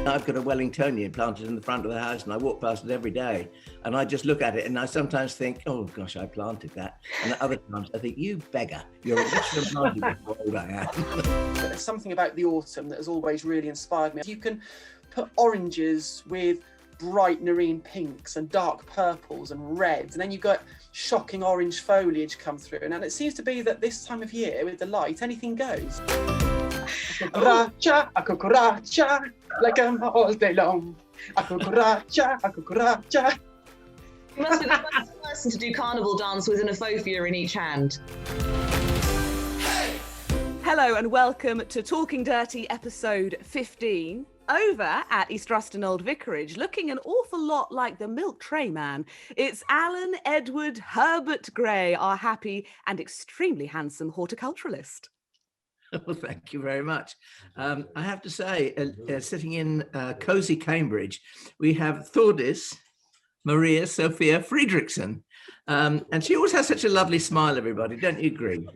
I've got a Wellingtonian planted in the front of the house and I walk past it every day and I just look at it and I sometimes think, oh gosh, I planted that. And at other times I think, you beggar, you're a richer man than how old I am. There's something about the autumn that has always really inspired me. You can put oranges with bright nerine pinks and dark purples and reds, and then you got shocking orange foliage come through. And it seems to be that this time of year with the light, anything goes. A cucaracha, like I'm all day long. A cucaracha. You must be the first person to do carnival dance with an ophofia in each hand. Hello and welcome to Talking Dirty episode 15. Over at East Ruston Old Vicarage, looking an awful lot like the milk tray man, it's Alan Edward Herbert Gray, our happy and extremely handsome horticulturalist. Well, thank you very much. I have to say, sitting in cosy Cambridge, we have Thordis Maria Sophia Friedrichsen. And she always has such a lovely smile, everybody. Don't you agree?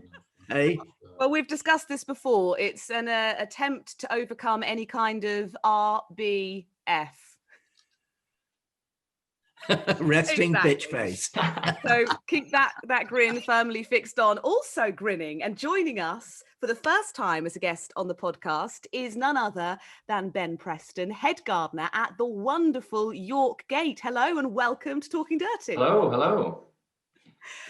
Hey? Well, we've discussed this before. It's an attempt to overcome any kind of RBF. Resting Exactly. bitch face. So keep that grin firmly fixed on. Also grinning and joining us for the first time as a guest on the podcast is none other than Ben Preston, head gardener at the wonderful York Gate. Hello and welcome to Talking Dirty. Hello.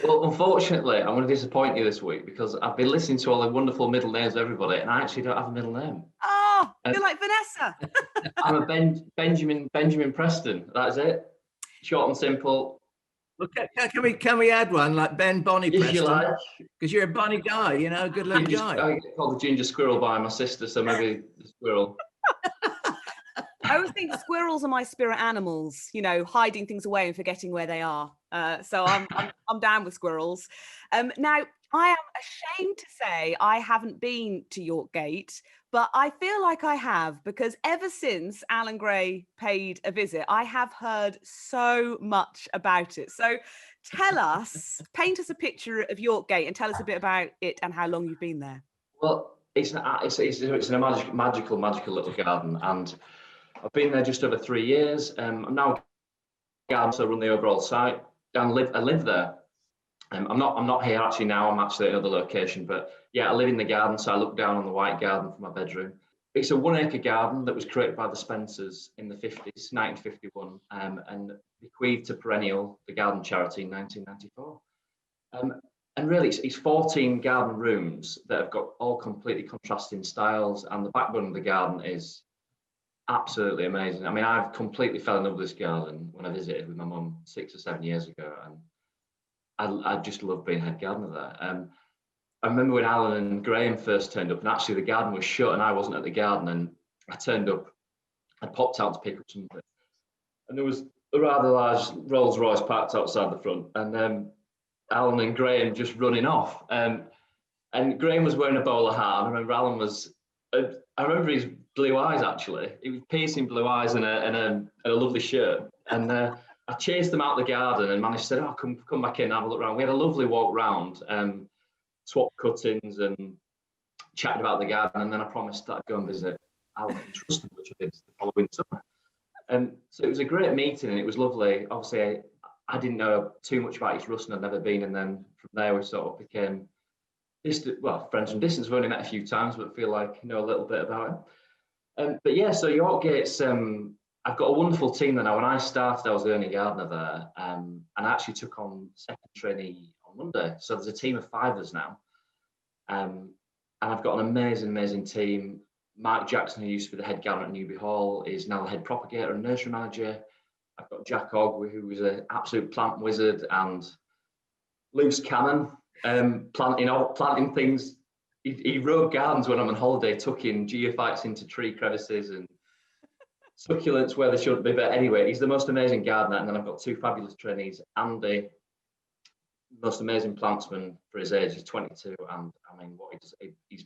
Well, unfortunately, I'm going to disappoint you this week because I've been listening to all the wonderful middle names of everybody, and I actually don't have a middle name. Oh, you're like Vanessa. I'm a Benjamin Preston. That's it. Short and simple. Okay, can we add one like Ben Bonnie If Preston? you like. Because you're a bunny guy, you know, good looking guy. I get called the ginger squirrel by my sister, so maybe the squirrel. I always think squirrels are my spirit animals, you know, hiding things away and forgetting where they are. So I'm down with squirrels. Now, I am ashamed to say I haven't been to York Gate, but I feel like I have, because ever since Alan Gray paid a visit, I have heard so much about it. So tell us, paint us a picture of York Gate and tell us a bit about it and how long you've been there. Well, it's a magical little garden, and I've been there just over 3 years. I'm now garden, so I run the overall site. I live there. I'm not here actually now. I'm actually at another location, but yeah, I live in the garden, so I look down on the white garden from my bedroom. It's a 1 acre garden that was created by the Spencers in the 50s, 1951, and bequeathed to Perennial, the garden charity, in 1994. And really, it's 14 garden rooms that have got all completely contrasting styles, and the backbone of the garden is absolutely amazing. I mean, I've completely fell in love with this garden when I visited with my mum 6 or 7 years ago, and I just love being head gardener there. I remember when Alan and Graham first turned up, and actually the garden was shut and I wasn't at the garden, and I turned up, I popped out to pick up something, and there was a rather large Rolls Royce parked outside the front, and Alan and Graham just running off. And Graham was wearing a bowler hat, and I remember Alan was, I remember his blue eyes actually. He was piercing blue eyes and a lovely shirt. And I chased them out the garden and managed to say, oh, come back in and have a look around. We had a lovely walk round, swapped cuttings and chatted about the garden. And then I promised that I'd go and visit Alan in Ruston, which I did the following summer. And so it was a great meeting and it was lovely. Obviously, I didn't know too much about East Ruston. I'd never been. And then from there, we sort of became friends from distance. We've only met a few times, but feel like know a little bit about it. But yeah, so York Gate's, I've got a wonderful team there now. When I started, I was the only gardener there, and I actually took on second trainee on Monday. So there's a team of 5 of us now. And I've got an amazing team. Mark Jackson, who used to be the head gardener at Newby Hall, is now the head propagator and nursery manager. I've got Jack Ogg, who was an absolute plant wizard and loose cannon. Planting things. He rode gardens when I'm on holiday, tucking geophytes into tree crevices and succulents where they shouldn't be. But anyway, he's the most amazing gardener. And then I've got 2 fabulous trainees. Andy, most amazing plantsman for his age. He's 22, and I mean, what he does, he's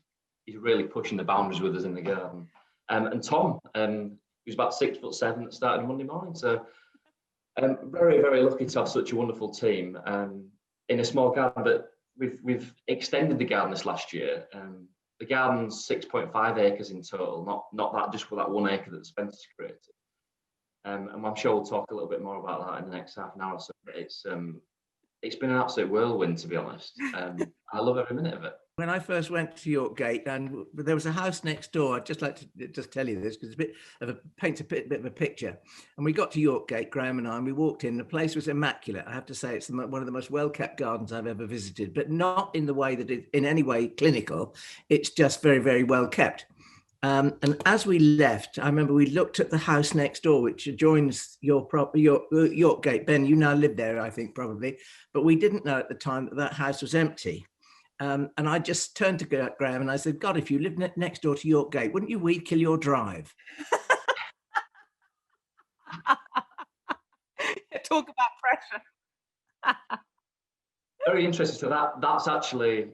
really pushing the boundaries with us in the garden. And Tom, who's about 6'7" that started Monday morning. So very lucky to have such a wonderful team in a small garden. But we've extended the garden this last year. the garden's 6.5 acres in total, not that just for that 1 acre that Spencer's created. And I'm sure we'll talk a little bit more about that in the next half an hour or so. But it's been an absolute whirlwind, to be honest. I love every minute of it. When I first went to York Gate, and there was a house next door, I'd just like to just tell you this because paints a bit of a picture. And we got to York Gate, Graham and I, and we walked in. The place was immaculate. I have to say, it's one of the most well-kept gardens I've ever visited, but not in the way that it's in any way clinical. It's just very, very well kept. And as we left, I remember we looked at the house next door, which adjoins your York Gate. Ben, you now live there, I think, probably, but we didn't know at the time that that house was empty. And I just turned to Graham and I said, God, if you lived next door to York Gate, wouldn't you weed kill your drive? Talk about pressure. Very interesting. So that's actually,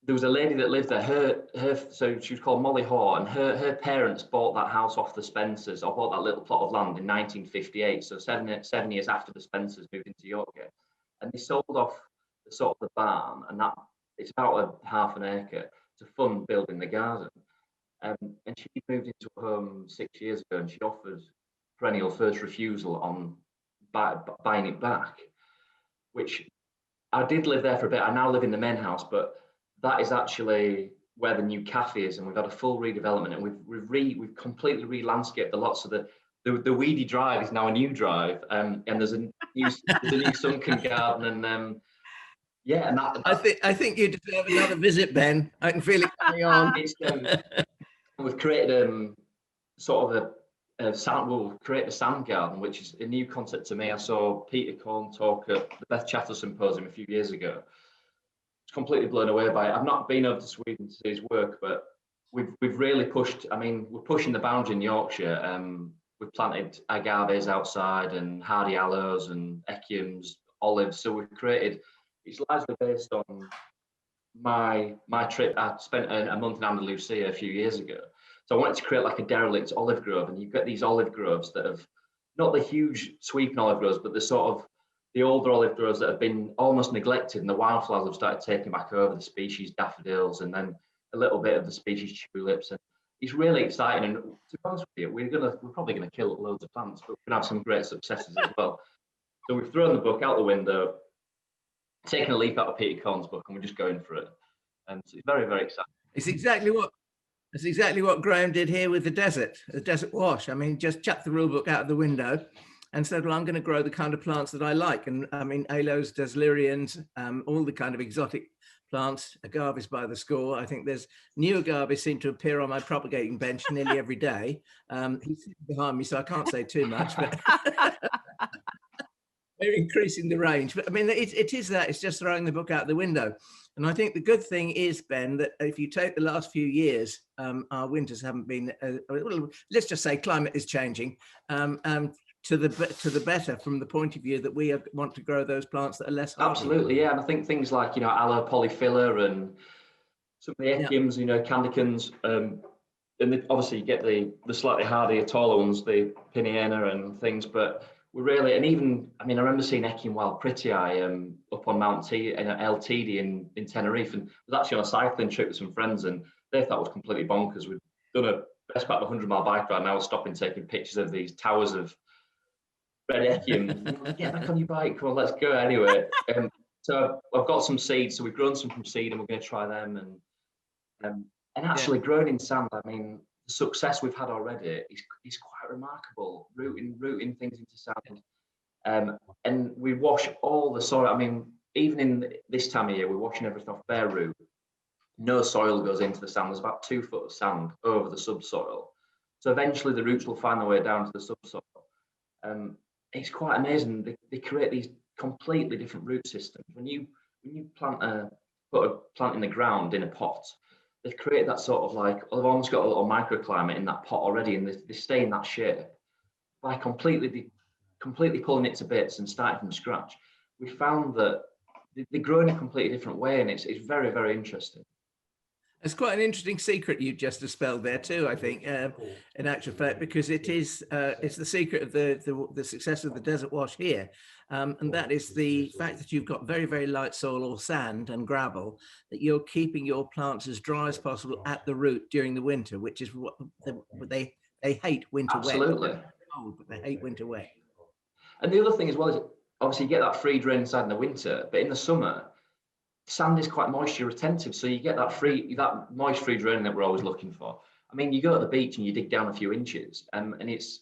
there was a lady that lived there. So she was called Molly Haw, and her parents bought that house off the Spencers, or bought that little plot of land in 1958. So seven years after the Spencers moved into Yorkgate, and they sold off the barn, and that it's about a half an acre to fund building the garden. And she moved into a home 6 years ago, and she offered Perennial first refusal on buying it back, which I did live there for a bit. I now live in the main house, but that is actually where the new cafe is, and we've had a full redevelopment, and we've completely re-landscaped the lot. So the weedy drive is now a new drive, and there's a new sunken garden, and yeah, and I think you deserve another visit, Ben. I can feel it coming on. We've created sort of we'll create a sand garden, which is a new concept to me. I saw Peter Corn talk at the Beth Chattel Symposium a few years ago. Completely blown away by it. I've not been over to Sweden to see his work, but we've really pushed. I mean, we're pushing the boundary in Yorkshire. We've planted agaves outside and hardy aloes and echiums, olives. So we've created. It's largely based on my trip. I spent a month in Andalusia a few years ago. So I wanted to create like a derelict olive grove, and you've got these olive groves that have not the huge sweeping olive groves, but the sort of the older olive groves that have been almost neglected, and the wildflowers have started taking back over, the species daffodils, and then a little bit of the species tulips. And it's really exciting. And to be honest with you, we're probably gonna kill loads of plants, but we're gonna have some great successes as well. So we've thrown the book out the window, taken a leaf out of Peter Corn's book, and we're just going for it. And it's very, very exciting. It's exactly what Graham did here with the desert wash. I mean, just chucked the rule book out of the window and said, well, I'm going to grow the kind of plants that I like. And I mean, aloes, dasylirians, all the kind of exotic plants, agaves by the score. I think there's new agaves seem to appear on my propagating bench nearly every day. He's sitting behind me, so I can't say too much, but we're increasing the range. But I mean, it is that, it's just throwing the book out the window. And I think the good thing is, Ben, that if you take the last few years, our winters haven't been, well, let's just say climate is changing to the better, from the point of view that we want to grow those plants that are less hardy. Absolutely, yeah. And I think things like, aloe polyphylla and some of the echiums, candicums, and obviously you get the slightly hardier, taller ones, the pininana and things, but we're really, and even, I mean, I remember seeing Echium Wild Pretty Eye up on Mount T in El Tidi in Tenerife, and I was actually on a cycling trip with some friends, and they thought it was completely bonkers. We'd done a best part of a 100-mile bike ride, and I was stopping taking pictures of these towers of red Echium. Get back on your bike, come on, let's go anyway. So I've got some seeds, so we've grown some from seed, and we're going to try them. And actually, growing in sand, I mean, the success we've had already is quite remarkable. Rooting things into sand, and we wash all the soil. I mean, even in this time of year, we're washing everything off bare root. No soil goes into the sand. There's about 2 foot of sand over the subsoil. So eventually, the roots will find their way down to the subsoil. It's quite amazing. They create these completely different root systems. When you put a plant in the ground in a pot, they've created that sort of like, they've almost got a little microclimate in that pot already, and they stay in that shape by completely pulling it to bits and starting from scratch. We found that they grow in a completely different way, and it's very, very interesting. It's quite an interesting secret you just dispelled there too, I think, in actual fact, because it's the secret of the success of the desert wash here. And that is the fact that you've got very, very light soil or sand and gravel, that you're keeping your plants as dry as possible at the root during the winter, which is what they hate winter wet. Absolutely. Cold, but they hate winter wet. And the other thing as well is, obviously you get that free drain inside in the winter, but in the summer, sand is quite moisture retentive, so you get that moist free drain that we're always looking for. I mean, you go to the beach and you dig down a few inches, and it's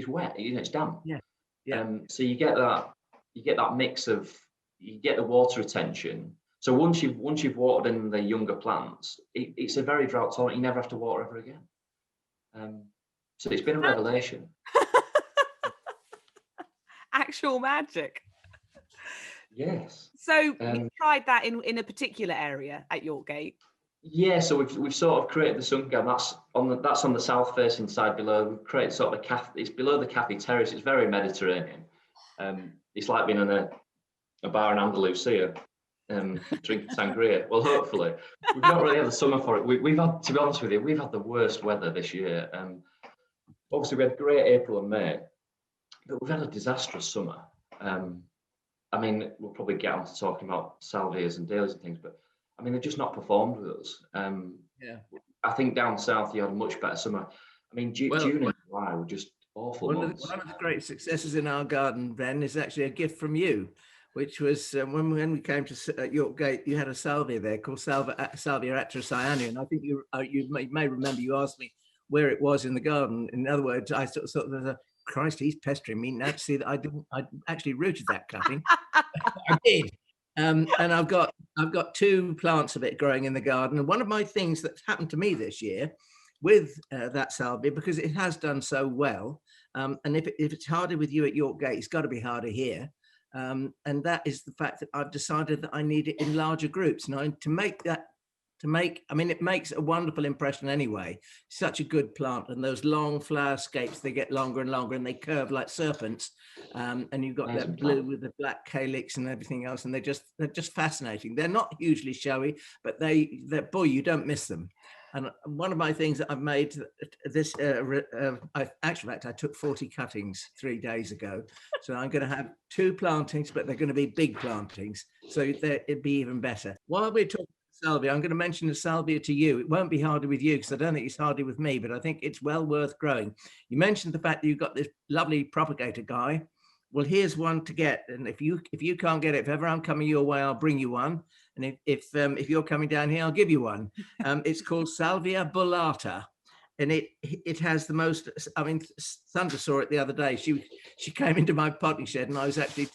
wet, it's damp. Yeah. Yeah. So you get that mix of, you get the water retention. So once you've watered in the younger plants, it's a very drought tolerant. You never have to water ever again. So it's been a revelation. Actual magic. Yes. So you tried that in a particular area at Yorkgate? Yeah, so we've sort of created the sun garden. That's on the south facing side below. We've created sort of it's below the cafe terrace. It's very Mediterranean. It's like being in a bar in Andalusia, drinking sangria. Well, hopefully we've not really had the summer for it. We've had, to be honest with you, we've had the worst weather this year. Obviously we had great April and May, but we've had a disastrous summer. I mean, we'll probably get on to talking about salvias and dahlias and things, but I mean, they've just not performed with us. Yeah. I think down south you had a much better summer. I mean, June and July were just awful months. One of the great successes in our garden, Ben, is actually a gift from you, which was when we came to Yorkgate, you had a salvia there called Salvia atrocyanea, and I think you may remember you asked me where it was in the garden. In other words, I sort of thought there's a Christ, he's pestering me now to see that I actually rooted that cutting. I did. And I've got 2 plants of it growing in the garden. And one of my things that's happened to me this year with that salvia, because it has done so well, and if it's harder with you at Yorkgate, it's got to be harder here. And that is the fact that I've decided that I need it in larger groups. Now, I mean, it makes a wonderful impression anyway. Such a good plant, and those long flower scapes, they get longer and longer, and they curve like serpents. And you've got that blue with the black calyx and everything else, and they're just fascinating. They're not hugely showy, but they're boy, you don't miss them. And one of my things that I've made this, I took 40 cuttings 3 days ago. So I'm going to have 2 plantings, but they're going to be big plantings. So it'd be even better. While we're talking salvia, I'm going to mention the salvia to you. It won't be harder with you because I don't think it's harder with me, but I think it's well worth growing. You mentioned the fact that you've got this lovely propagator guy. Well, here's one to get, and if you can't get it, if ever I'm coming your way, I'll bring you one. And if you're coming down here, I'll give you one. It's called Salvia bullulata, and it has the most. I mean, Thunder saw it the other day. She came into my potting shed, and I was actually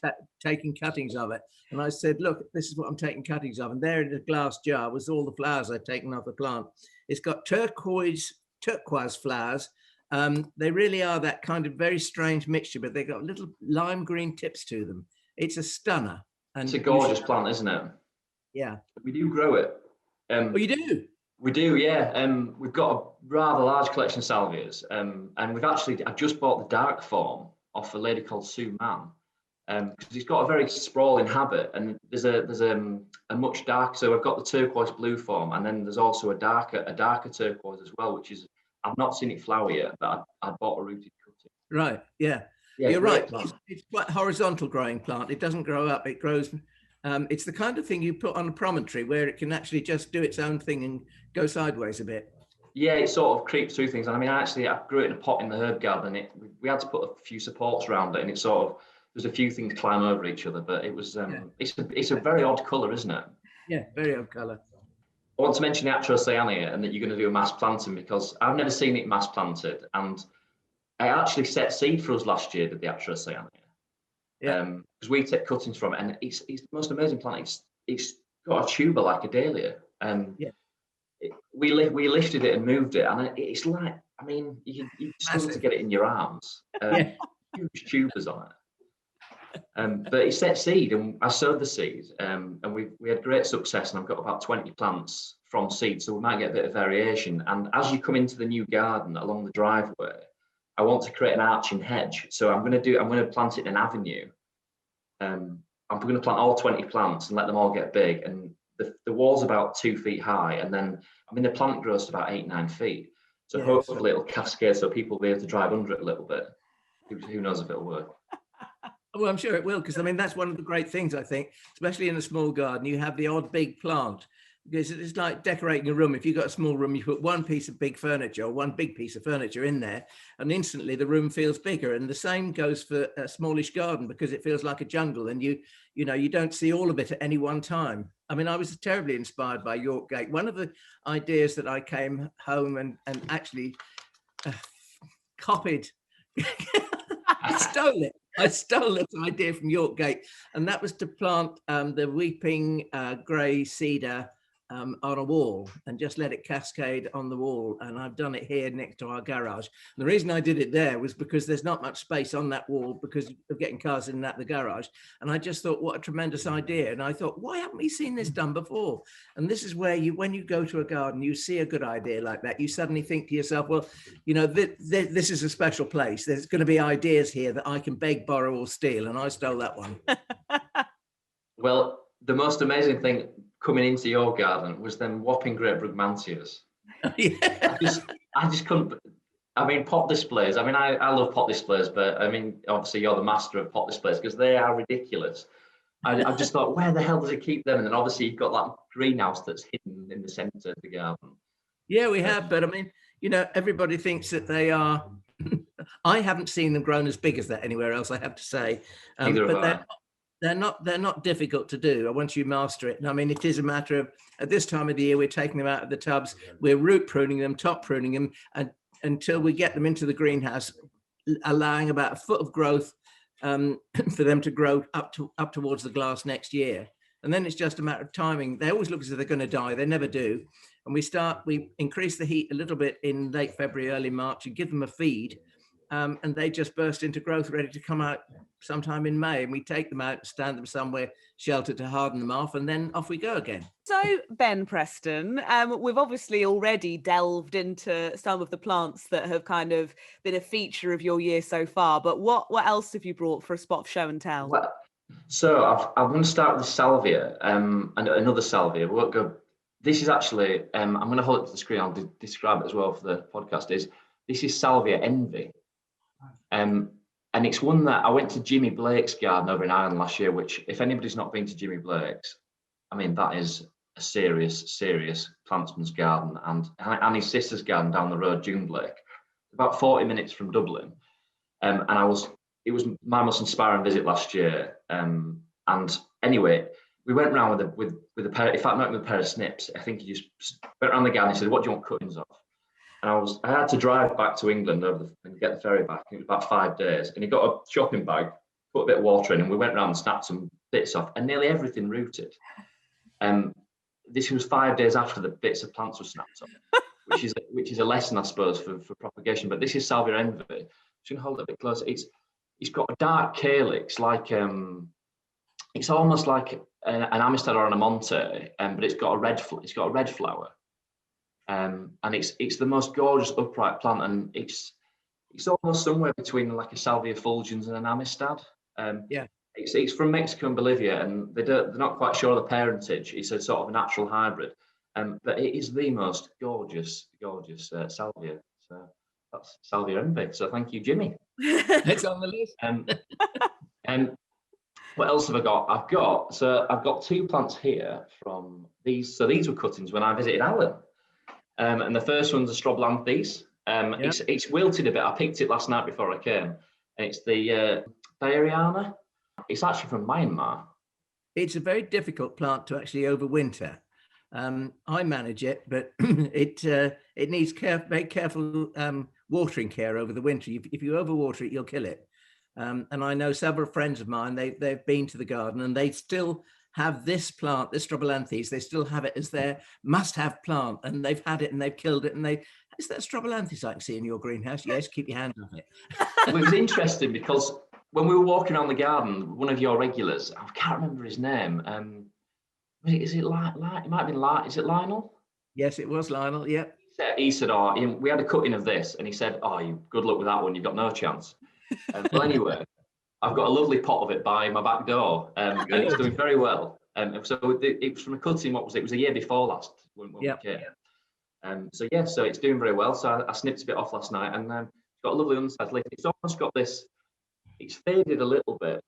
taking cuttings of it. And I said, look, this is what I'm taking cuttings of. And there in a glass jar was all the flowers I'd taken off the plant. It's got turquoise flowers. They really are that kind of very strange mixture, but they've got little lime green tips to them. It's a stunner. And it's a gorgeous plant, isn't it? Yeah. We do grow it. Oh, you do? We do, yeah. We've got a rather large collection of salvias. And I just bought the dark form off a lady called Sue Mann. Because he's got a very sprawling habit, and there's a much darker. So I've got the turquoise blue form, and then there's also a darker turquoise as well, which is, I've not seen it flower yet, but I bought a rooted cutting. Right. Yeah. You're right. It's quite a horizontal growing plant. It doesn't grow up. It grows. It's the kind of thing you put on a promontory where it can actually just do its own thing and go sideways a bit. Yeah, it sort of creeps through things. And I mean, I grew it in a pot in the herb garden. We had to put a few supports around it, and it sort of, there's a few things climb over each other, but it was it's a very odd colour, isn't it? Yeah, very odd colour. I want to mention the atrocyanea and that you're going to do a mass planting, because I've never seen it mass planted, and I actually set seed for us last year, did the atrocyanea. Yeah. Because we take cuttings from it, and it's the most amazing plant. It's got a tuber like a dahlia. We lifted it and moved it, and it's like, I mean, you struggle to get it in your arms. Huge tubers on it. But it set seed, and I sowed the seed, and we had great success, and I've got about 20 plants from seed, so we might get a bit of variation. And as you come into the new garden along the driveway, I want to create an arching hedge. So I'm going to plant it in an avenue. I'm going to plant all 20 plants and let them all get big. And the wall's about 2 feet high, and then I mean, the plant grows to about 8-9 feet. So Yes. hopefully it'll cascade so people will be able to drive under it a little bit. Who knows if it'll work. Well, I'm sure it will, because I mean, that's one of the great things, I think, especially in a small garden, you have the odd big plant. Because it's like decorating a room. If you've got a small room, you put one piece of big furniture or one big piece of furniture in there, and instantly the room feels bigger. And the same goes for a smallish garden, because it feels like a jungle, and you don't see all of it at any one time. I mean, I was terribly inspired by York Gate. One of the ideas that I came home and actually copied, I stole this idea from York Gate, and that was to plant the weeping grey cedar on a wall and just let it cascade on the wall. And I've done it here next to our garage. And the reason I did it there was because there's not much space on that wall because of getting cars in and out the garage. And I just thought, what a tremendous idea. And I thought, why haven't we seen this done before? And this is where when you go to a garden, you see a good idea like that, you suddenly think to yourself, well, this is a special place. There's going to be ideas here that I can beg, borrow, or steal. And I stole that one. Well, the most amazing thing coming into your garden was them whopping great brugmansias. Yeah. I just couldn't. I mean, pot displays. I mean, I love pot displays, but I mean, obviously you're the master of pot displays because they are ridiculous. I just thought, where the hell does it keep them? And then obviously you've got that greenhouse that's hidden in the centre of the garden. Yeah, we have, but I mean, everybody thinks that they are. I haven't seen them grown as big as that anywhere else, I have to say. But they're not difficult to do once you master it. And I mean, it is a matter of, at this time of the year, we're taking them out of the tubs, we're root pruning them, top pruning them, and until we get them into the greenhouse, allowing about a foot of growth for them to grow up towards the glass next year. And then it's just a matter of timing. They always look as if they're going to die. They never do. And we increase the heat a little bit in late February, early March, and give them a feed. And they just burst into growth, ready to come out sometime in May. And we take them out, stand them somewhere sheltered to harden them off, and then off we go again. So, Ben Preston, we've obviously already delved into some of the plants that have kind of been a feature of your year so far. But what else have you brought for a spot of show and tell? Well, so I'm going to start with Salvia, and another Salvia. We won't go. This is actually, I'm going to hold it to the screen. I'll describe it as well for the podcast. This is Salvia Envy. And it's one that I went to Jimmy Blake's garden over in Ireland last year, which, if anybody's not been to Jimmy Blake's, I mean, that is a serious plantsman's garden. And his sister's garden down the road, June Blake, about 40 minutes from Dublin. And it was my most inspiring visit last year. And anyway, we went around with a pair, in fact, not with a pair of snips. I think he just went around the garden and said, "What do you want cuttings of?" And I had to drive back to England and get the ferry back. It was about 5 days. And he got a shopping bag, put a bit of water in, and we went around and snapped some bits off, and nearly everything rooted. This was 5 days after the bits of plants were snapped off, which is a lesson, I suppose, for propagation. But this is Salvia Envy. I'm just going to hold it a bit closer. It's got a dark calyx, like it's almost like an Amistad or an Amonte, but it's got a red flower. And it's the most gorgeous upright plant, and it's almost somewhere between like a Salvia fulgens and an Amistad. It's from Mexico and Bolivia, and they're not quite sure of the parentage. It's a sort of a natural hybrid, but it is the most gorgeous Salvia. So that's Salvia Envy. So thank you, Jimmy. It's on the list. And what else have I got? I've got 2 plants here from these. So these were cuttings when I visited Alan. And the first one's a Strobilanthes. It's wilted a bit. I picked it last night before I came. And it's the Diariana. It's actually from Myanmar. It's a very difficult plant to actually overwinter. I manage it, but it needs very careful watering care over the winter. If you overwater it, you'll kill it. And I know several friends of mine, they've been to the garden and they still have this plant, this Strobilanthes, they still have it as their must-have plant, and they've had it and they've killed it. And is that Strobilanthes I can see in your greenhouse? Yes, keep your hands off it. Well, it was interesting because when we were walking around the garden, one of your regulars, I can't remember his name. Is it Lionel? Yes, it was Lionel. Yep. He said, we had a cutting of this, and he said, good luck with that one. You've got no chance. Well, anyway, I've got a lovely pot of it by my back door, and it's doing very well. So it was from a cutting. It was a year before last when we came. So yeah, so it's doing very well. So I snipped a bit off last night, and it's got a lovely underside leaf. It's almost got this. It's faded a little bit.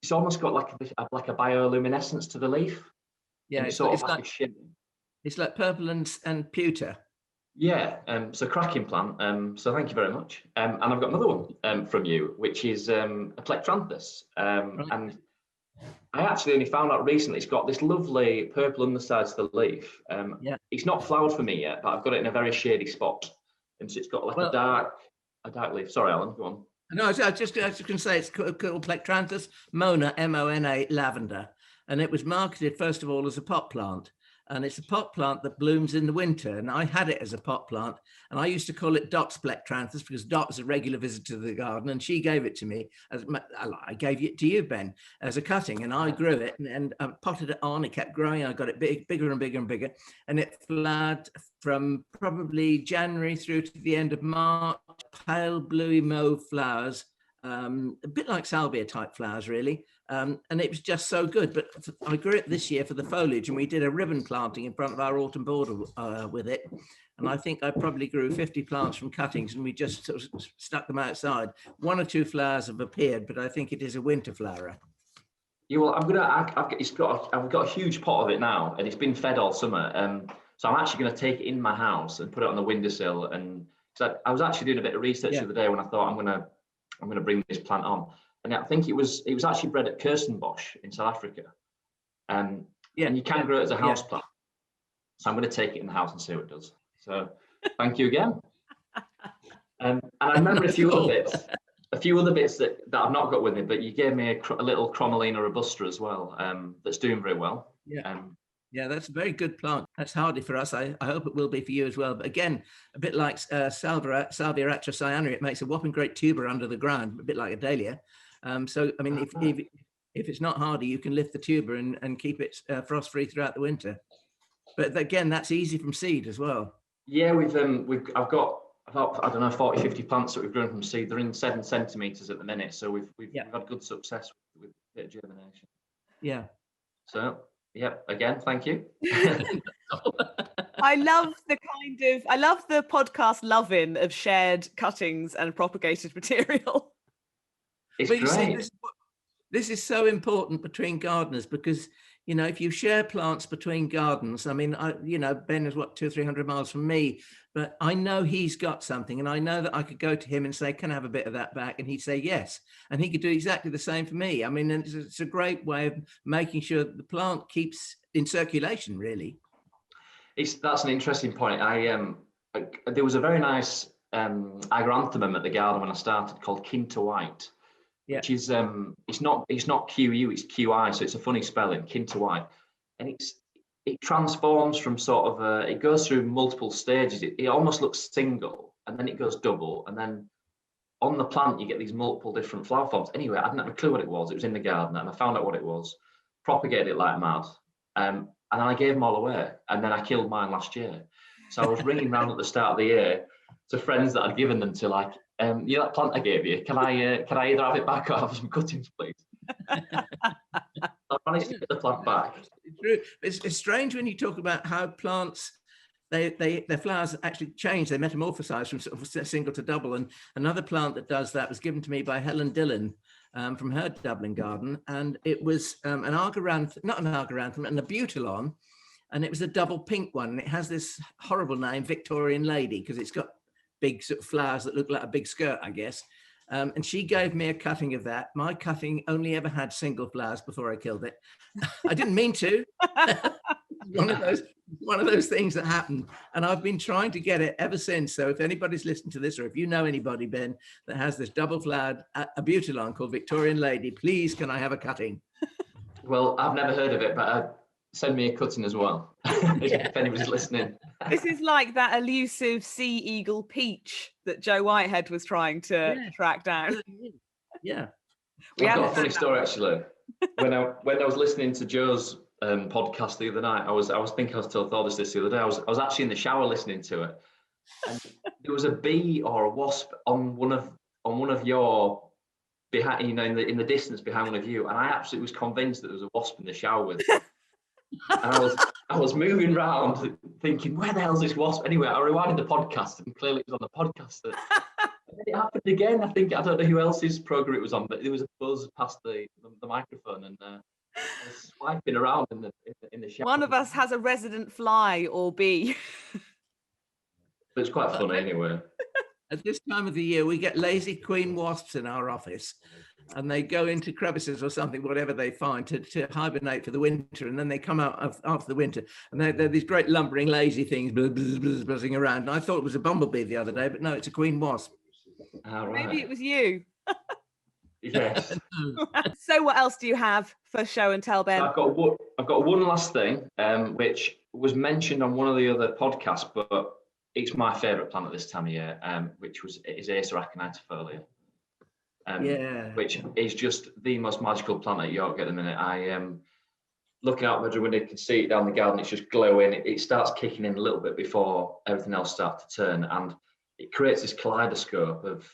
It's almost got like a bioluminescence to the leaf. Yeah, it's sort of like a shimmer. It's like purple and pewter. Yeah, so cracking plant. So thank you very much. And I've got another one from you, which is a Plectranthus. Right. And I actually only found out recently it's got this lovely purple underside to the leaf. It's not flowered for me yet, but I've got it in a very shady spot. And so it's got like a dark leaf. Sorry, Alan, go on. No, I was just going to say it's called Plectranthus Mona, Mona, Lavender. And it was marketed, first of all, as a pot plant. And it's a pot plant that blooms in the winter. And I had it as a pot plant. And I used to call it Dot's Plectranthus because Dot is a regular visitor to the garden. And she gave it to me. I gave it to you, Ben, as a cutting. And I grew it and I potted it on. It kept growing. I got it bigger and bigger and bigger. And it flowered from probably January through to the end of March. Pale bluey mauve flowers. A bit like Salvia type flowers, really. And it was just so good. But I grew it this year for the foliage, and we did a ribbon planting in front of our autumn border with it. And I think I probably grew 50 plants from cuttings, and we just sort of stuck them outside. 1 or 2 flowers have appeared, but I think it is a winter flower. Yeah, well, I've got a huge pot of it now, and it's been fed all summer. So I'm actually going to take it in my house and put it on the windowsill. And so I was actually doing a bit of research the other day when I thought I'm going to bring this plant on. And I think it was actually bred at Kirstenbosch in South Africa. And you can grow it as a house plant. So I'm going to take it in the house and see what it does. So thank you again. And I remember a few other bits that I've not got with me, but you gave me a little Commelina robusta as well, that's doing very well. Yeah, that's a very good plant. That's hardy for us. I hope it will be for you as well. But again, a bit like Salvia atrocyanea, it makes a whopping great tuber under the ground, a bit like a dahlia. So, I mean, if it's not hardy, you can lift the tuber and keep it frost-free throughout the winter. But again, that's easy from seed as well. Yeah, I've got about, I don't know, 40, 50 plants that we've grown from seed. They're in 7 centimeters at the minute, so we've had good success with a bit of germination. Yeah. So, yeah, again, thank you. I love the podcast loving of shared cuttings and propagated material. It's but great. See, this is so important between gardeners because, you know, if you share plants between gardens, I mean, Ben is 200 or 300 miles from me, but I know he's got something and I know that I could go to him and say, can I have a bit of that back? And he'd say yes. And he could do exactly the same for me. I mean, it's a great way of making sure that the plant keeps in circulation, really. That's an interesting point. There was a very nice Argyranthemum at the garden when I started called Qinta White. Yeah. Which is it's not QU, it's QI, so it's a funny spelling, Qinta White, and it transforms from sort of it goes through multiple stages. It almost looks single, and then it goes double, and then on the plant you get these multiple different flower forms. Anyway, I didn't have a clue what it was. It was in the garden, and I found out what it was, propagated it like mad, and then I gave them all away, and then I killed mine last year. So I was ringing round at the start of the year to friends that I'd given them to, like, that plant I gave you, can I either have it back or have some cuttings, please? I managed to get the plant back. It's strange when you talk about how plants, their flowers actually change, they metamorphosize from sort of single to double. And another plant that does that was given to me by Helen Dillon from her Dublin garden. And it was an Abutilon. And it was a double pink one. And it has this horrible name, Victorian Lady, because it's got big sort of flowers that look like a big skirt, I guess. And she gave me a cutting of that. My cutting only ever had single flowers before I killed it. I didn't mean to. one of those things that happened. And I've been trying to get it ever since. So if anybody's listened to this, or if you know anybody, Ben, that has this double flowered Abutilon called Victorian Lady, please, can I have a cutting? Well, I've never heard of it, but send me a cutting as well, if anybody's listening. This is like that elusive sea eagle peach that Joe Whitehead was trying to track down. Yeah. I've got a funny story, actually. When I was listening to Joe's podcast the other night, I was thinking I was told Thordis this the other day. I was actually in the shower listening to it, and there was a bee or a wasp on one of your behind, in the distance behind one of you, and I absolutely was convinced that there was a wasp in the shower with me. And I was moving around thinking, where the hell's this wasp? Anyway, I rewinded the podcast and clearly it was on the podcast. And then it happened again. I don't know who else's program it was on, but there was a buzz past the microphone, and I was swiping around in the shower. One of us has a resident fly or bee. But it's quite funny anyway. At this time of the year, we get lazy queen wasps in our office, and they go into crevices or something, whatever they find, to hibernate for the winter, and then they come out after the winter, and they're these great lumbering, lazy things buzzing around. And I thought it was a bumblebee the other day, but no, it's a queen wasp. Right. Maybe it was you. Yes. So what else do you have for show and tell, Ben? I've got one last thing, which was mentioned on one of the other podcasts, but it's my favourite plant at this time of year, which is Acer Aconititolium, which is just the most magical plant at York at the minute. I am looking out the window, you can see it down the garden. It's just glowing. It starts kicking in a little bit before everything else starts to turn, and it creates this kaleidoscope of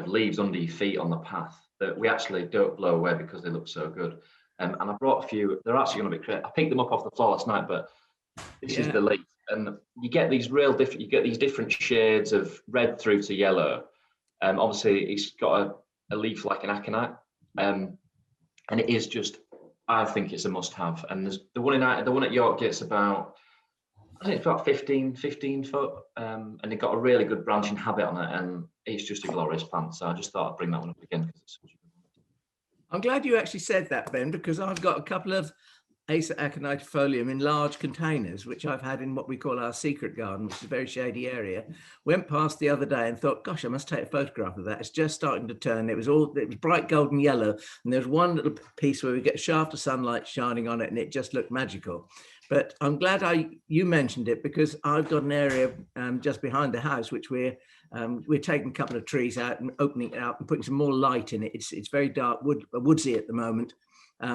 leaves under your feet on the path that we actually don't blow away because they look so good. And I brought a few. They're actually going to be great. I picked them up off the floor last night, but this is the leaf. And you get these different shades of red through to yellow. Obviously, it's got a leaf like an aconite, and it is just, I think it's a must-have. And there's the one at York gets about, I think it's about 15 foot, and it got a really good branching habit on it, and it's just a glorious plant. So I just thought I'd bring that one up again because it's such a good one. I'm glad you actually said that, Ben, because I've got a couple of Acer Aconititolium in large containers, which I've had in what we call our secret garden, which is a very shady area. Went past the other day and thought, gosh, I must take a photograph of that. It's just starting to turn. It was bright golden yellow, and there's one little piece where we get a shaft of sunlight shining on it, and it just looked magical. But I'm glad you mentioned it, because I've got an area just behind the house which we're taking a couple of trees out and opening it out and putting some more light in it. It's very dark, woodsy at the moment.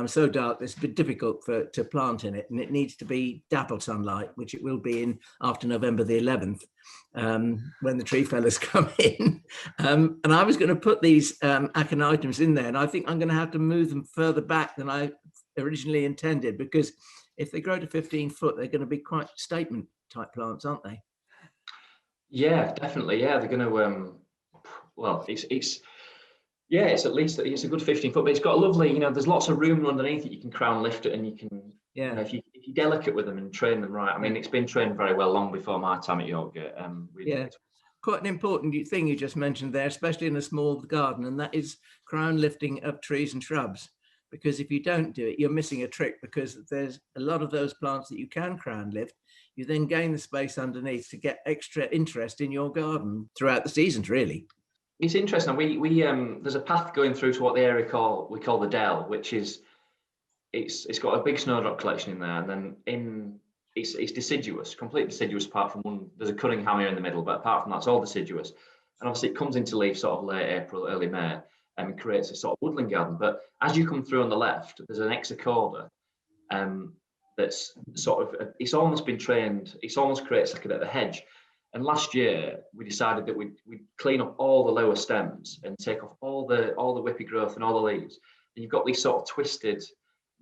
So dark it's a bit difficult to plant in it, and it needs to be dappled sunlight, which it will be after November the 11th, when the tree fellas come in. And I was going to put these aconiitums in there, and I think I'm going to have to move them further back than I originally intended, because if they grow to 15 foot, they're going to be quite statement type plants, aren't they? Yeah, definitely. Yeah, they're going to. Well, it's at least it's a good 15 foot, but it's got a lovely. There's lots of room underneath it. You can crown lift it, and you can. Yeah. If you're delicate with them and train them right. I mean, it's been trained very well long before my time at Yorkgate. Quite an important thing you just mentioned there, especially in a small garden, and that is crown lifting of trees and shrubs. Because if you don't do it, you're missing a trick, because there's a lot of those plants that you can crown lift. You then gain the space underneath to get extra interest in your garden throughout the seasons, really. It's interesting. We there's a path going through to what the area we call the Dell, which is it's got a big snowdrop collection in there, and then it's deciduous, completely deciduous apart from one. There's a Cunningham here in the middle, but apart from that, it's all deciduous. And obviously, it comes into leaf sort of late April, early May, and creates a sort of woodland garden. But as you come through on the left, there's an exocorda that's sort of, it's almost been trained. It almost creates like a bit of a hedge. And last year we decided that we'd clean up all the lower stems and take off all the whippy growth and all the leaves. And you've got these sort of twisted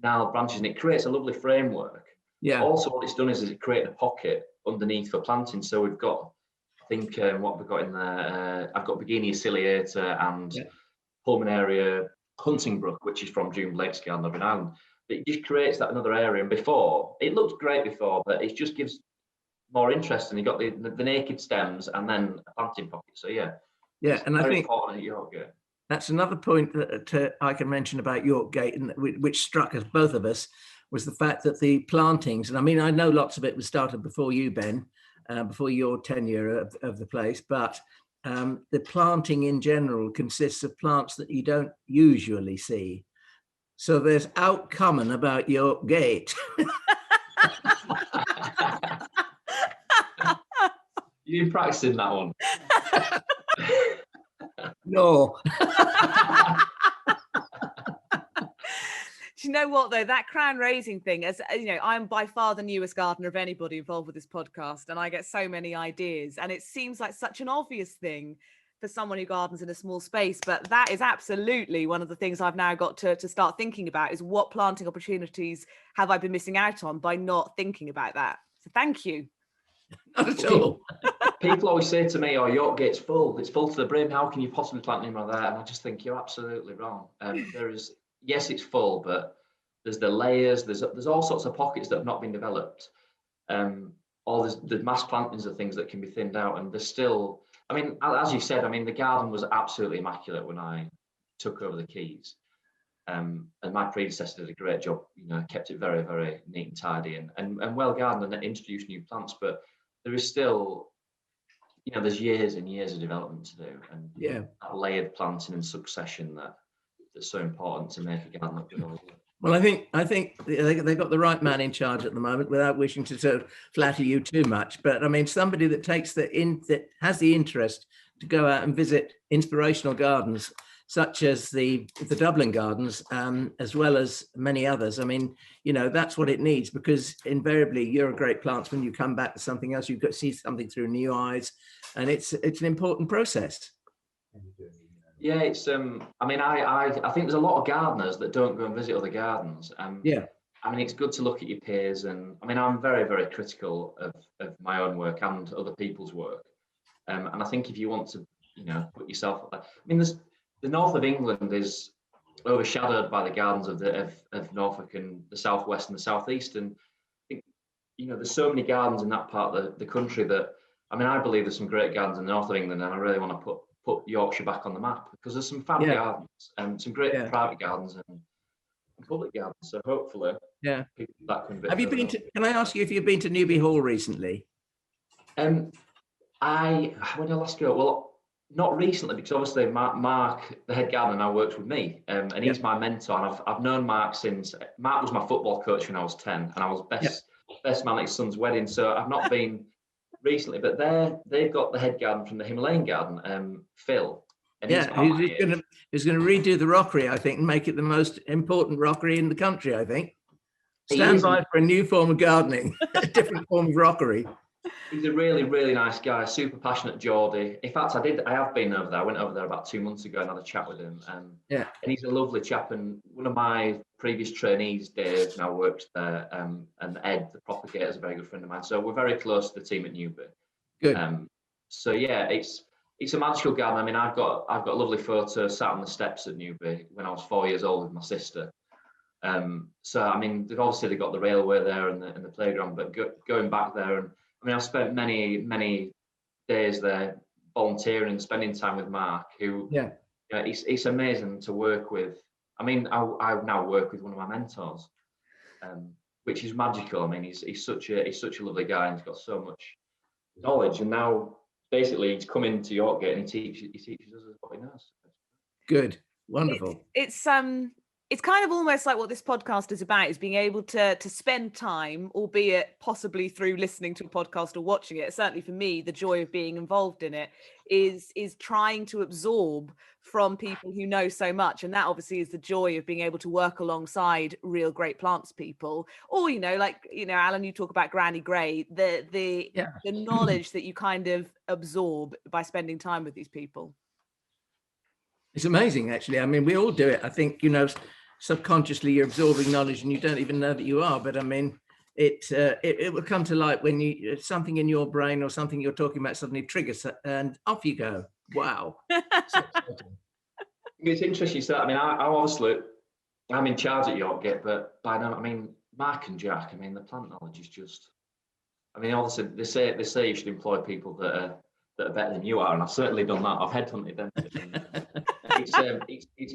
gnarled branches, and it creates a lovely framework. Yeah. Also, what it's done is it created a pocket underneath for planting. So we've got, I think, what have we got in there? I've got Beginia ciliata and Pulmonaria Huntingbrook, which is from June Blake's garden over in Ireland. But it just creates that another area. And before, it looked great before, but it just gives more interest, and you got the naked stems and then a planting pocket. So and I think important at Yorkgate. That's another point that I can mention about Yorkgate, and which struck us, both of us, was the fact that the plantings, and I mean, I know lots of it was started before you, Ben, before your tenure of the place, but the planting in general consists of plants that you don't usually see. So there's outcommon about Yorkgate. You've been practicing that one? No. Do you know what, though, that crown raising thing, as you know, I'm by far the newest gardener of anybody involved with this podcast, and I get so many ideas, and it seems like such an obvious thing, for someone who gardens in a small space, but that is absolutely one of the things I've now got to start thinking about, is what planting opportunities have I been missing out on by not thinking about that? So thank you. Not at all. People always say to me, "Oh, Yorkgate's full. It's full to the brim. How can you possibly plant any more there?" And I just think you're absolutely wrong. Yes, it's full, but there's the layers. There's all sorts of pockets that have not been developed. Or there's mass plantings of things that can be thinned out, and there's still. I mean, as you said, I mean, the garden was absolutely immaculate when I took over the keys. And my predecessor did a great job, kept it very, very neat and tidy and well gardened and introduced new plants. But there is still, there's years and years of development to do. And that layered planting and succession that's so important to make a garden look good. Well, I think they got the right man in charge at the moment, without wishing to sort of flatter you too much. But I mean, somebody that that has the interest to go out and visit inspirational gardens, such as the Dublin Gardens, as well as many others. I mean, that's what it needs, because invariably you're a great plantsman. You come back to something else, you've got to see something through new eyes, and it's an important process. Yeah, it's. I mean, I think there's a lot of gardeners that don't go and visit other gardens. Yeah. I mean, it's good to look at your peers, and I mean, I'm very, very critical of my own work and other people's work. And I think if you want to, put yourself. I mean, the north of England is overshadowed by the gardens of Norfolk and the southwest and the southeast, and I think, there's so many gardens in that part of the country that, I mean, I believe there's some great gardens in the north of England, and I really want to put Yorkshire back on the map, because there's some fab gardens and some great private gardens and public gardens. So hopefully, people that can. Have you been to? Can I ask you if you've been to Newby Hall recently? When did I last go? Well, not recently, because obviously Mark, the head gardener, now works with me, and he's my mentor. And I've known Mark since Mark was my football coach when I was 10, and I was best man at his son's wedding. So I've not been recently, but they've got the head garden from the Himalayan garden, Phil. And he's going to redo the rockery, I think, and make it the most important rockery in the country, I think. Stand by for a new form of gardening, a different form of rockery. He's a really, really nice guy, super passionate Geordie. In fact, I have been over there. I went over there about 2 months ago and had a chat with him. And he's a lovely chap. And one of my previous trainees, Dave, now works there. And Ed, the propagator, is a very good friend of mine. So we're very close to the team at Newby. Good. So yeah, it's a magical garden. I mean, I've got a lovely photo sat on the steps at Newby when I was 4 years old with my sister. So I mean, they've got the railway there and the playground, but going back there, and I mean, I've spent many days there volunteering and spending time with Mark, who it's amazing to work with. I mean, I now work with one of my mentors, which is magical. I mean, he's such a lovely guy, and he's got so much knowledge, and now basically he's come into Yorkgate and he teaches us what he knows. Good, wonderful. It's kind of almost like what this podcast is about, is being able to spend time, albeit possibly through listening to a podcast or watching it. Certainly for me, the joy of being involved in it is trying to absorb from people who know so much. And that obviously is the joy of being able to work alongside real great plants people. Or, Alan, you talk about Granny Gray, the knowledge that you kind of absorb by spending time with these people. It's amazing, actually. I mean, we all do it. I think, subconsciously you're absorbing knowledge and you don't even know that you are. But I mean, it will come to light when something in your brain or something you're talking about suddenly triggers, and off you go. Wow. It's interesting. So I mean, I'm in charge at Yorkgate, but by now, I mean, Mark and Jack, I mean, the plant knowledge is just. I mean, obviously they say you should employ people that are better than you are, and I've certainly done that. I've headhunted them. It's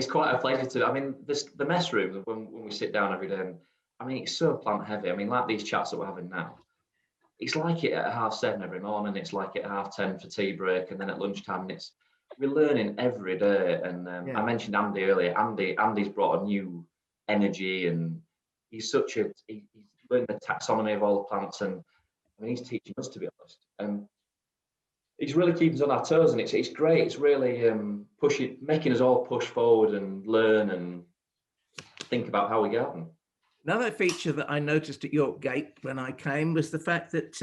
quite a pleasure to. I mean, the mess room when we sit down every day. And, I mean, it's so plant heavy. I mean, like these chats that we're having now. It's like it at 7:30 every morning. It's like it at 10:30 for tea break, and then at lunchtime. And we're learning every day. And I mentioned Andy earlier. Andy's brought a new energy, and he's learned the taxonomy of all the plants, and I mean, he's teaching us, to be honest. He's really keeping us on our toes, and it's great. It's really making us all push forward and learn and think about how we garden. Another feature that I noticed at Yorkgate when I came was the fact that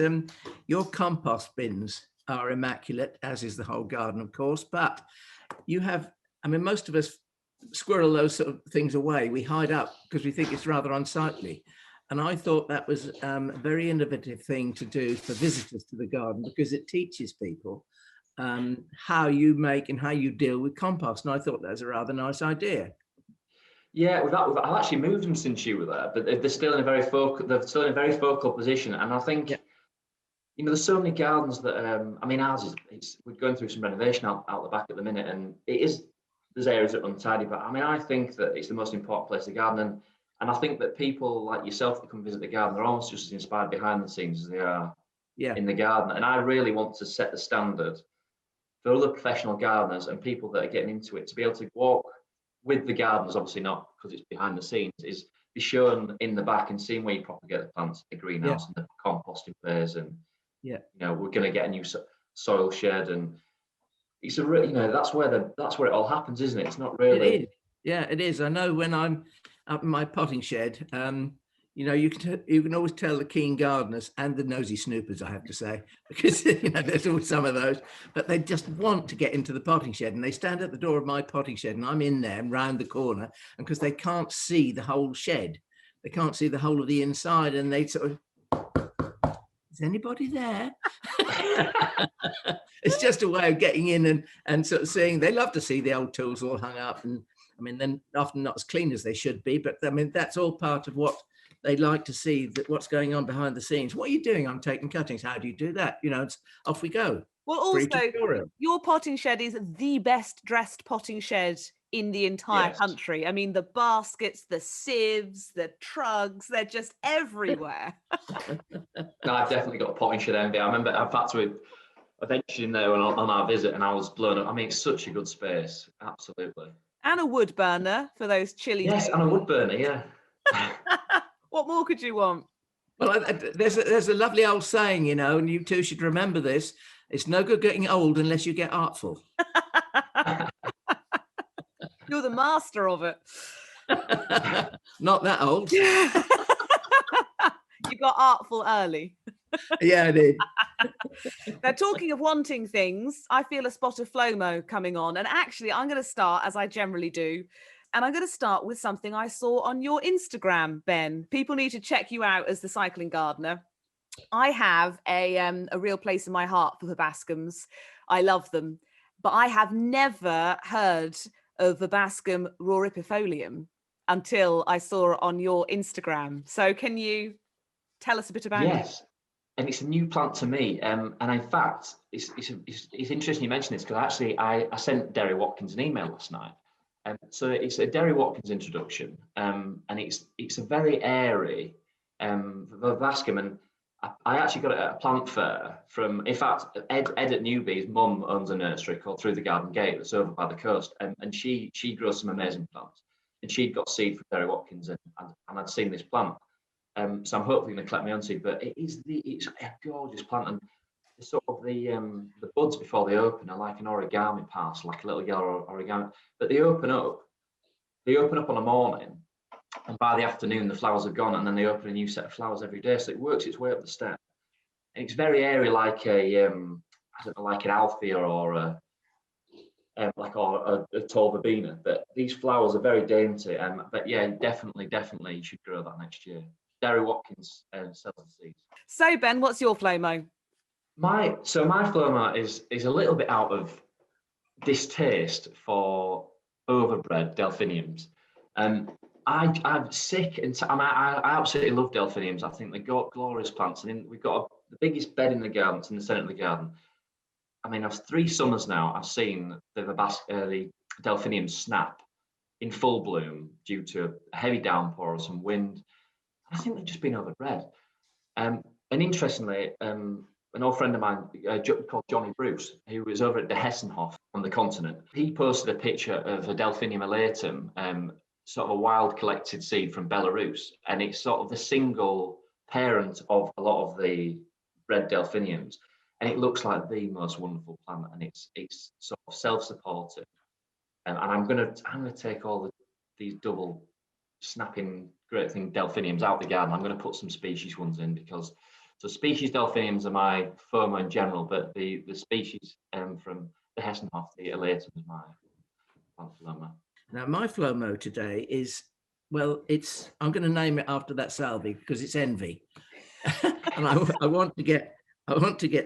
your compost bins are immaculate, as is the whole garden, of course. But you have, I mean, most of us squirrel those sort of things away. We hide up because we think it's rather unsightly. And I thought that was a very innovative thing to do for visitors to the garden, because it teaches people how you make and how you deal with compost. And I thought that was a rather nice idea. Yeah, I've actually moved them since you were there, but they're still in a very focal position. And I think, you know, there's so many gardens that I mean, ours we're going through some renovation out the back at the minute, and there's areas that are untidy. But I mean, I think that it's the most important place to garden, and I think that people like yourself that come visit the garden, they're almost just as inspired behind the scenes as they are in the garden. And I really want to set the standard for other professional gardeners and people that are getting into it to be able to walk with the gardeners, obviously not because it's behind the scenes, is be shown in the back and seeing where you propagate the plants, the greenhouse and the composting bays, and you know, we're going to get a new soil shed, and it's a really, you know, that's where it all happens, isn't it? It's not really. It is. Yeah, it is. I know when I'm up in my potting shed, you know, you can always tell the keen gardeners and the nosy snoopers, I have to say, because you know there's always some of those, but they just want to get into the potting shed, and they stand at the door of my potting shed, and I'm in there and round the corner, and because they can't see the whole shed, they can't see the whole of the inside, and they sort of, is anybody there? It's just a way of getting in and sort of seeing. They love to see the old tools all hung up, and I mean, they're often not as clean as they should be, but I mean, that's all part of what they like to see, that what's going on behind the scenes. What are you doing? I'm taking cuttings. How do you do that? You know, it's off we go. Well, also, your potting shed is the best dressed potting shed in the entire country. I mean, the baskets, the sieves, the trugs, they're just everywhere. No, I've definitely got a potting shed envy. I remember, in fact, I ventured in there on our visit, and I was blown up. I mean, it's such a good space. Absolutely. And a wood burner for those chilly days. Yes, and a wood burner, yeah. What more could you want? Well, there's a lovely old saying, you know, and you two should remember this. It's no good getting old unless you get artful. You're the master of it. Not that old. You got artful early. Yeah, I did. Now, talking of wanting things, I feel a spot of FLOMO coming on. And actually, I'm going to start, as I generally do, and I'm going to start with something I saw on your Instagram, Ben. People need to check you out as the cycling gardener. I have a real place in my heart for verbascums. I love them. But I have never heard of verbascum roripifolium until I saw it on your Instagram. So can you tell us a bit about it? Yes. And it's a new plant to me. And in fact, it's interesting you mention this, because actually I sent Derry Watkins an email last night. So it's a Derry Watkins introduction, and it's a very airy verbascum, and I actually got it at a plant fair from, in fact, Ed at Newby's mum owns a nursery called Through the Garden Gate that's over by the coast, and she grows some amazing plants, and she'd got seed from Derry Watkins, and I'd seen this plant, so I'm hopefully going to collect my own seed. But it's a gorgeous plant, and sort of the buds before they open are like an origami parcel, like a little yellow origami. But they open up on a morning, and by the afternoon the flowers are gone, and then they open a new set of flowers every day. So it works its way up the stem, and it's very airy, like I don't know, like an Althea or a tall verbena. But these flowers are very dainty, but yeah, definitely you should grow that next year. Derry Watkins sells the seeds. So Ben, what's your FLOMO? My FLOMO is a little bit out of distaste for overbred Delphiniums. I'm sick, and I absolutely love Delphiniums. I think they've got glorious plants, and we've got the biggest bed in the garden. It's in the centre of the garden. I mean, I've 3 summers now. I've seen the Delphiniums snap in full bloom due to a heavy downpour or some wind. I think they've just been overbred. And interestingly, an old friend of mine called Johnny Bruce, who was over at De Hessenhof on the continent, he posted a picture of a Delphinium elatum, sort of a wild collected seed from Belarus, and it's sort of the single parent of a lot of the bred Delphiniums, and it looks like the most wonderful plant, and it's sort of self-supporting. And I'm gonna take all these double snapping great thing Delphiniums out the garden. I'm going to put some species ones in, because So species Delphiniums are my FOMO in general, but the species from the Hessenhof, the elatum, is my FOMO. Now, my FOMO today is, well, I'm going to name it after that Salvia because it's envy. And I want to get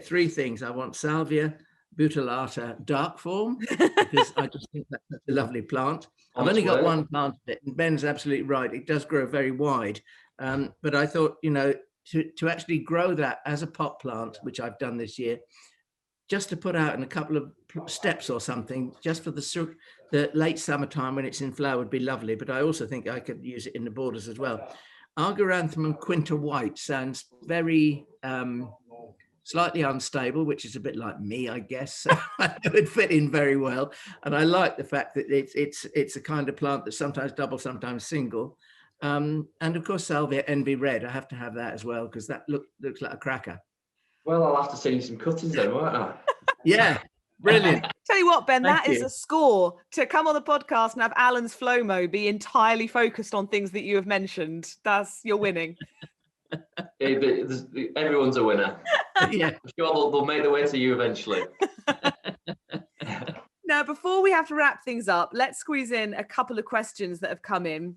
three things. I want Salvia bullulata dark form because I just think that's a lovely plant. I've only got one plant of it, and Ben's absolutely right. It does grow very wide. But I thought, to actually grow that as a pot plant, which I've done this year, just to put out in a couple of steps or something, just for the late summertime when it's in flower would be lovely. But I also think I could use it in the borders as well. Argyranthemum Qinta white sounds very slightly unstable, which is a bit like me, I guess. So it would fit in very well. And I like the fact that it's a kind of plant that's sometimes double, sometimes single. And of course, Salvia envy red. I have to have that as well because that looks like a cracker. Well, I'll have to send you some cuttings then, won't I? Yeah, brilliant. Tell you what, Ben, Thank that is you. a score to come on the podcast and have Alan's FOMO be entirely focused on things that you have mentioned. You're winning. Everyone's a winner. Yeah. I'm sure they'll make their way to you eventually. Now, before we have to wrap things up, let's squeeze in a couple of questions that have come in.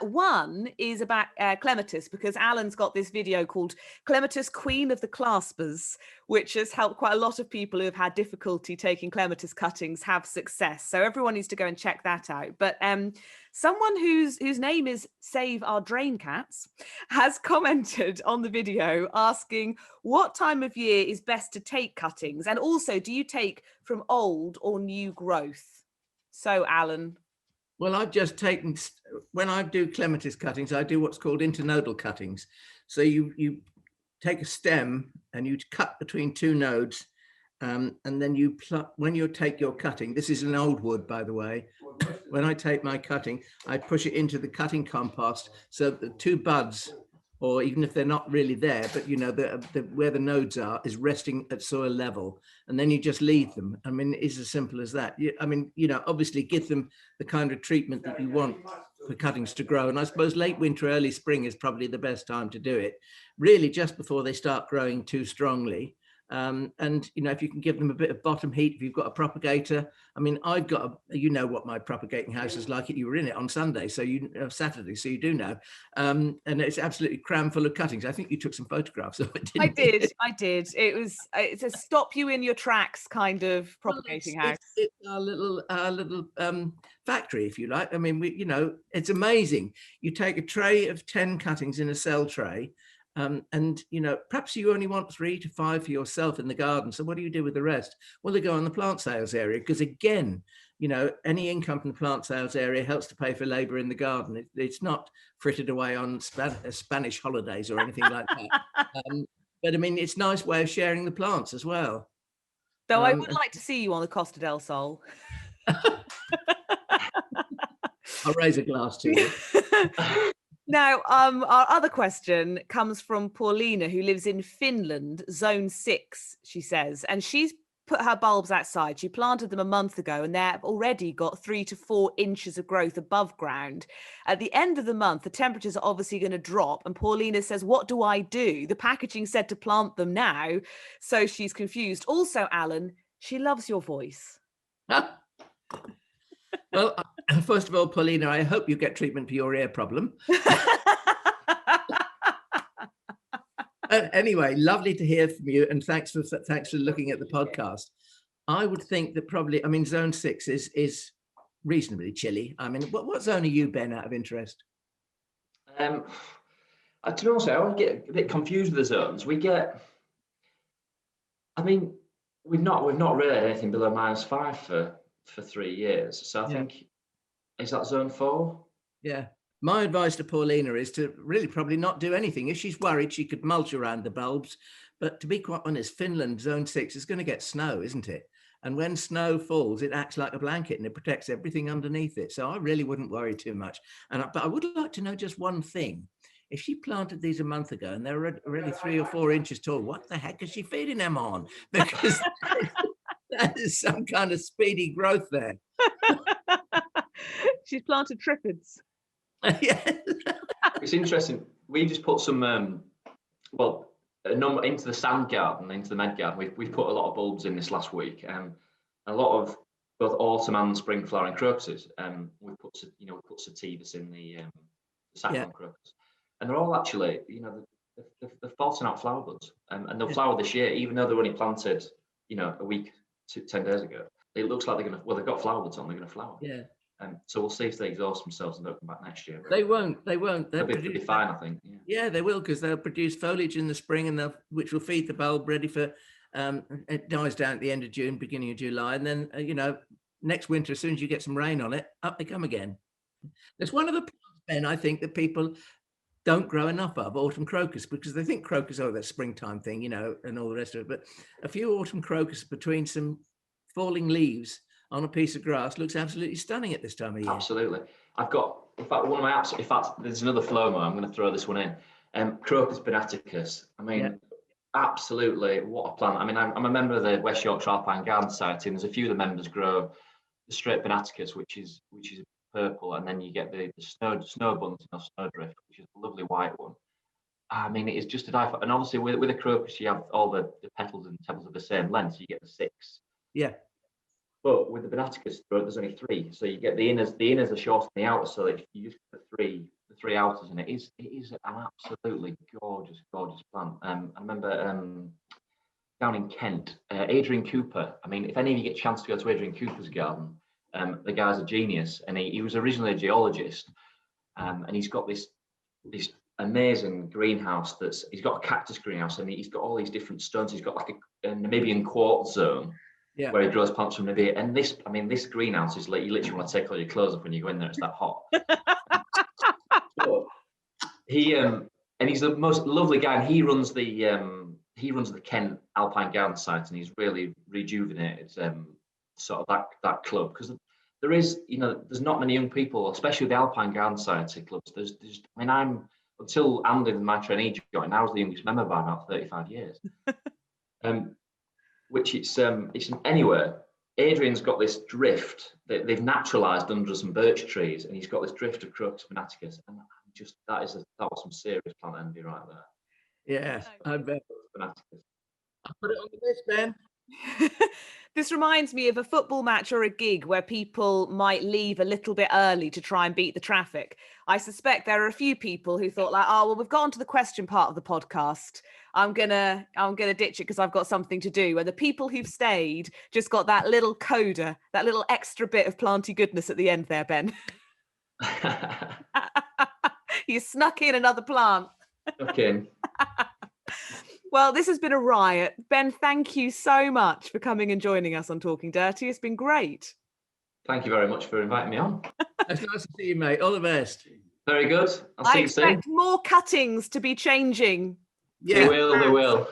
One is about Clematis, because Alan's got this video called Clematis, Queen of the Claspers, which has helped quite a lot of people who have had difficulty taking Clematis cuttings have success. So everyone needs to go and check that out. But someone whose name is Save Our Drain Cats has commented on the video asking what time of year is best to take cuttings? And also, do you take from old or new growth? So, Alan. Well, I've just taken, when I do Clematis cuttings, I do what's called internodal cuttings. So you take a stem and you cut between two nodes, and then you pluck, when you take your cutting, this is an old wood, by the way. When I take my cutting, I push it into the cutting compost so that the two buds, or even if they're not really there, but where the nodes are is resting at soil level, and then you just leave them. I mean, it's as simple as that. Obviously give them the kind of treatment that you want for cuttings to grow. And I suppose late winter, early spring is probably the best time to do it, really just before they start growing too strongly. If you can give them a bit of bottom heat, if you've got a propagator. I mean, I've got what my propagating house is like. You were in it on Sunday, so Saturday, so you do know. And it's absolutely crammed full of cuttings. I think you took some photographs of it, didn't you? I did. It's a stop you in your tracks kind of propagating house. It's our little factory, if you like. I mean, it's amazing. You take a tray of 10 cuttings in a cell tray. Perhaps you only want 3 to 5 for yourself in the garden. So what do you do with the rest? Well, they go on the plant sales area because, again, any income from the plant sales area helps to pay for labor in the garden. It's not frittered away on Spanish holidays or anything like that. But I mean, it's a nice way of sharing the plants as well. Though I would like to see you on the Costa del Sol. I'll raise a glass to you. Now, our other question comes from Paulina, who lives in Finland, zone 6, she says, and she's put her bulbs outside. She planted them a month ago and they've already got 3 to 4 inches of growth above ground. At the end of the month, the temperatures are obviously going to drop. And Paulina says, what do I do? The packaging said to plant them now. So she's confused. Also, Alan, she loves your voice. Well, first of all, Paulina, I hope you get treatment for your ear problem. Anyway, lovely to hear from you, and thanks for looking at the podcast. I would think that probably, zone 6 is reasonably chilly. I mean, what zone are you, Ben, out of interest? To be honest, I always get a bit confused with the zones. We've not really had anything below -5 for 3 years. So I think, is that zone 4? Yeah. My advice to Paulina is to really probably not do anything. If she's worried, she could mulch around the bulbs. But to be quite honest, Finland, zone 6, is going to get snow, isn't it? And when snow falls, it acts like a blanket and it protects everything underneath it. So I really wouldn't worry too much. But I would like to know just one thing. If she planted these a month ago and they're already 3 or 4 inches tall, what the heck is she feeding them on? Because that is some kind of speedy growth there. She's planted triffids. Yeah. It's interesting. We just put some, into the sand garden, into the med garden. We've put a lot of bulbs in this last week, a lot of both autumn and spring flowering crocuses. We've put sativus in the saffron crocus, and they're all actually, they're falling out flower buds, and they'll flower this year, even though they're only planted, a week to 10 days ago. It looks like they've got flower buds on, they're going to flower. Yeah. So we'll see if they exhaust themselves and don't come back next year. They won't. They'll be fine, I think. Yeah, they will, because they'll produce foliage in the spring, and which will feed the bulb ready for. It dies down at the end of June, beginning of July, and then next winter, as soon as you get some rain on it, up they come again. There's one of the plants, Ben, I think, that people don't grow enough of, autumn crocus, because they think crocus, that springtime thing, and all the rest of it. But a few autumn crocus between some falling leaves on a piece of grass looks absolutely stunning at this time of year. Absolutely. I've got, in fact, one of my there's another FLOMO, I'm going to throw this one in. Crocus benaticus. I mean, absolutely, what a plant. I mean, I'm a member of the West Yorkshire Alpine Garden Society, and there's a few of the members grow the straight benaticus, which is purple, and then you get the snow bunting or snowdrift, which is a lovely white one. I mean, it is just a die for. And obviously, with a crocus, you have all the petals and tepals of the same length, so you get the 6. Yeah. But with the benaticus, there's only 3, so you get the inners are shorter than the outers, so that you just put the three outers, and it is an absolutely gorgeous plant. I remember down in Kent, Adrian Cooper. I mean, if any of you get a chance to go to Adrian Cooper's garden, the guy's a genius, and he was originally a geologist, and he's got this amazing greenhouse he's got a cactus greenhouse, and he's got all these different stones. He's got like a Namibian quartz zone. Yeah. Where he grows plants from Namibia, and this greenhouse is like you literally want to take all your clothes off when you go in there. It's that hot. So and he's the most lovely guy, and he runs the Kent Alpine Garden site, and he's really rejuvenated sort of that club, because there is there's not many young people, especially the Alpine Garden Society clubs. I'm until Andy, my trainee, joined, I was the youngest member by about 35 years. Which it's anyway. Adrian's got this drift that they've naturalised under some birch trees, and he's got this drift of Crocus benaticus, and that was some serious plant envy right there. Yeah, I bet. I'll put it on the list, Ben. This reminds me of a football match or a gig where people might leave a little bit early to try and beat the traffic. I suspect there are a few people who thought we've got onto the question part of the podcast. I'm gonna ditch it because I've got something to do. And the people who've stayed just got that little coda, that little extra bit of planty goodness at the end there, Ben. You snuck in another plant. Okay. Well, this has been a riot. Ben, thank you so much for coming and joining us on Talking Dirty. It's been great. Thank you very much for inviting me on. It's nice to see you, mate. All the best. Very good. I'll see you soon. I expect more cuttings to be changing. Yeah. They will.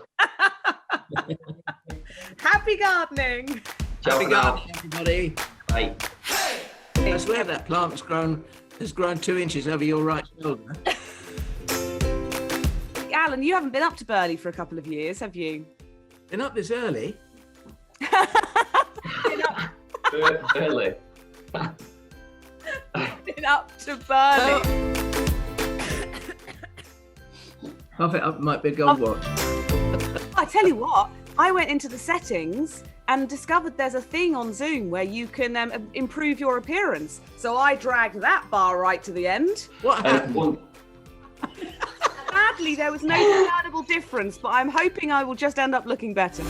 Happy gardening. Happy gardening, everybody. Bye. I swear that plant has grown 2 inches over your right shoulder. Alan, you haven't been up to Burley for a couple of years, have you? Been up this early? Early. Been up to Burley. I think it might be a gold watch. I tell you what, I went into the settings and discovered there's a thing on Zoom where you can improve your appearance. So I dragged that bar right to the end. What happened? Sadly, there was no discernible difference, but I'm hoping I will just end up looking better.